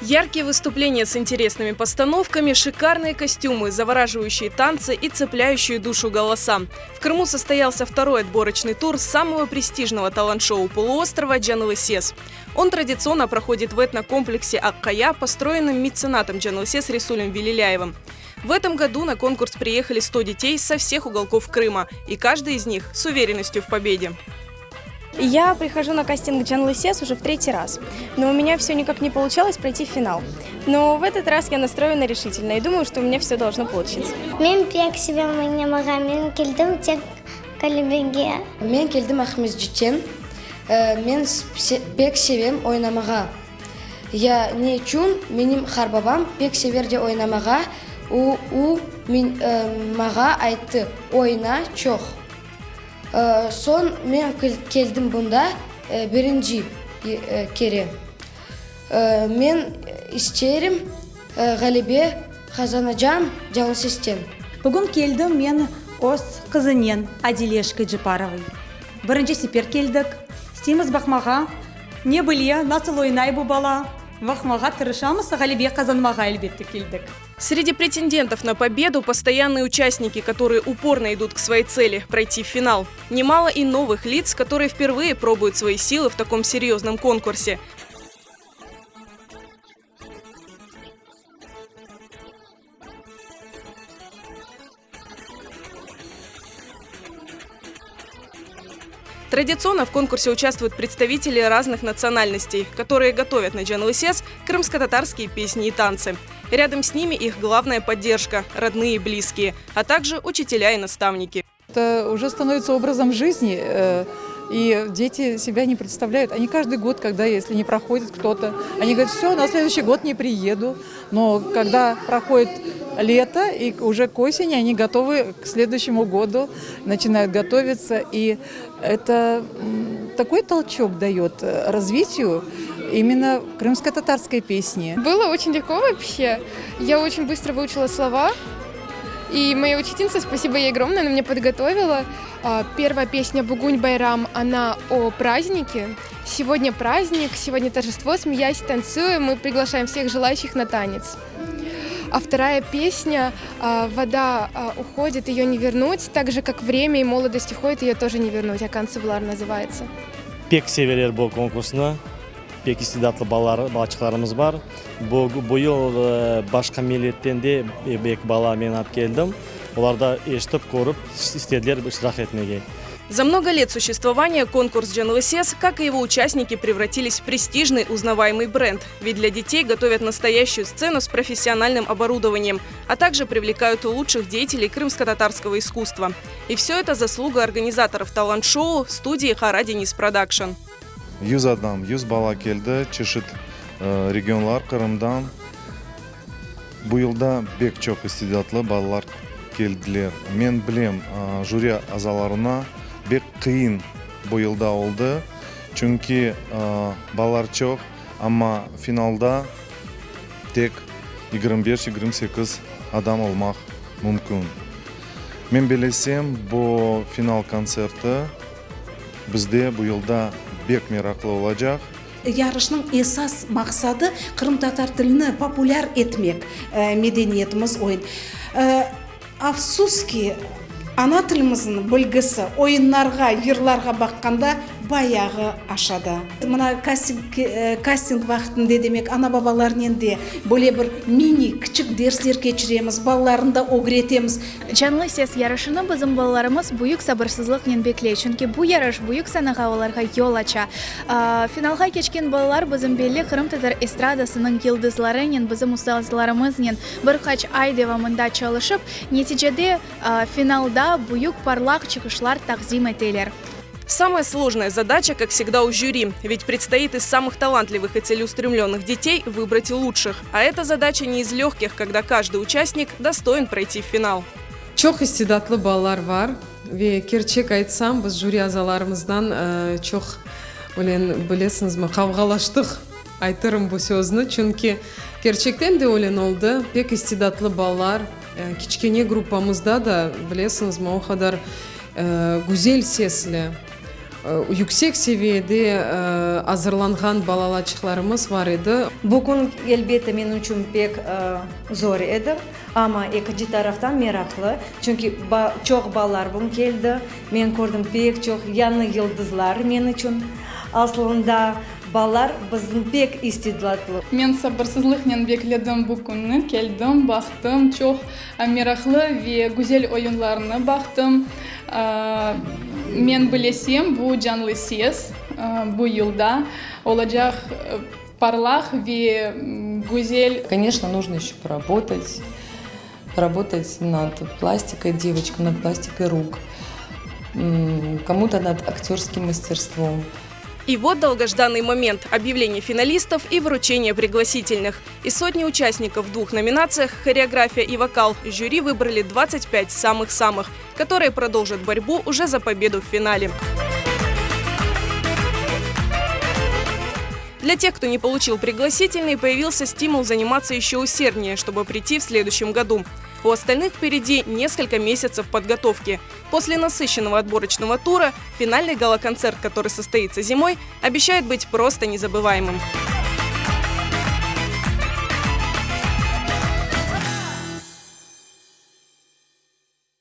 Яркие выступления с интересными постановками, шикарные костюмы, завораживающие танцы и цепляющие душу голоса. В Крыму состоялся второй отборочный тур самого престижного талант-шоу полуострова «Джанлысес». Он традиционно проходит в этнокомплексе Аккая, построенном меценатом Джанлысес Рисулем Велиляевым. В этом году на конкурс приехали 100 детей со всех уголков Крыма, и каждый из них с уверенностью в победе. Я прихожу на кастинг Джанлысес уже в 3-й раз, но у меня все никак не получалось пройти в финал. Но в этот раз я настроена решительно и думаю, что у меня все должно получиться. Мен пек себем ойнамага, мен келдім тек калибеге. Мен келдім Ахмез Джитен, мен пек себем ойнамага. Я не чун, меним харбабам пек северде ойнамага, у мага айтты ойна чох. Сон мен келдім бұнда бірінші кере. Мен істерім ғалибе қазанажам Джанлысестен. Бүгін келдім мен өз қызынен Адилешкой Джипаровой. Бірінші сепер келдік, істейміз бақмаға, не біле, насыл ойнай бұл бала. Вахмага тырышамыз, ғалибе қазанмаға әлбетті келдік. Среди претендентов на победу постоянные участники, которые упорно идут к своей цели – пройти в финал. Немало и новых лиц, которые впервые пробуют свои силы в таком серьезном конкурсе. Традиционно в конкурсе участвуют представители разных национальностей, которые готовят на Джанлысес крымско-татарские песни и танцы. Рядом с ними их главная поддержка – родные и близкие, а также учителя и наставники. Это уже становится образом жизни, и дети себя не представляют. Они каждый год, если не проходит кто-то, они говорят: все, на следующий год не приеду. Но когда проходит лето и уже к осени, они готовы к следующему году, начинают готовиться. И это такой толчок дает развитию именно крымско-татарской песни. Было очень легко вообще. Я очень быстро выучила слова. И моя учительница, спасибо ей огромное, она меня подготовила. Первая песня «Бугунь Байрам», она о празднике. Сегодня праздник, сегодня торжество, смеясь, танцуем, мы приглашаем всех желающих на танец. А вторая песня «Вода уходит, ее не вернуть», так же, как время и молодость уходит, ее тоже не вернуть, Акансывлар называется. Пек севелер бұл конкурсына, пек истидатлы балачықларымыз бар. Бұйыл башқа милеттен де бек бала мен алып келдім. Оларда естіп көріп, істеділер шырақ етмеге. За много лет существования конкурс Джанлысес, как и его участники, превратились в престижный узнаваемый бренд. Ведь для детей готовят настоящую сцену с профессиональным оборудованием, а также привлекают лучших деятелей крымско-татарского искусства. И все это заслуга организаторов талант-шоу студии Хара Денис Продакшн. 100 адам, 100 бала келді, чешет регионлар Крымдан. Бұйылда бек чоқ истидатлы балалар келділер. Мен білем, жюри азаларына бек қиын бұйылда олды. Чүнки балалар чоқ, амма финалда тек 25-28 адам олмақ мүмкін. Мен білесем, бұл финал концерті бізде бұйылда бек мерақлы олacak. Yarışның esas мақсады Крым татар тіліні популяр етмек, медениетіміз ойын. Афсуски, ана тіліміздің білгісі ойынларға, ерларға баққанда баяғы ашада. Мына кастинг вақытында демек ана бабаларынан де бөле бір мини кішік дерслер кечіреміз, балаларын да огретеміз. Джанлысес ярышыны біздің балаларымыз бұйық сабырсызлықнен беклей, чүнки бұ ярыш бұйық санаға оларға yol ача. Финалға кечкен балалар біздің белі Крым татар эстрадасының йылдызларынен, біздің ұстазларымызнен бір қач ай девамында çalışып, нетижеде финалда бұйық парлақ чықышлар тақзим етелер. Самая сложная задача, как всегда, у жюри, ведь предстоит из самых талантливых и целеустремленных детей выбрать лучших. А эта задача не из легких, когда каждый участник достоин пройти в финал. Çok istidatlı ballar var ve gerçek айтсам, biz jüri azalarımızdan çok bilesiniz mi, kavgalaştık айтырым bu sözünü. Çünkü gerçekten de öyle oldu. Pek istidatlı ballar, kiçkene grupamızda da bilesiniz mi, o kadar güzel sesli, yüksek seviyede hazırlangan balalarımız var idi. Bugün elbette benim için pek zor idi ama ikinci taraftan meraklı. Çünkü çok balalarım geldi. Ben gördüm pek çok yanı yıldızlar benim için. Aslında балар біздің пек истедлатлы. Мен сабырсызлықпен bekledim bu günü. Geldim, baktım. Çok meraklı ve güzel oyunlarına baktım. Men bilesem bu canlı ses bu yılda olacak parlak ve güzel. Конечно, нужно еще поработать над пластикой девочек, над пластикой рук, кому-то над актерским мастерством. И вот долгожданный момент – объявление финалистов и вручение пригласительных. Из сотни участников в 2 номинациях – хореография и вокал – жюри выбрали 25 самых-самых, которые продолжат борьбу уже за победу в финале. Для тех, кто не получил пригласительный, появился стимул заниматься еще усерднее, чтобы прийти в следующем году. У остальных впереди несколько месяцев подготовки. После насыщенного отборочного тура финальный гала-концерт, который состоится зимой, обещает быть просто незабываемым.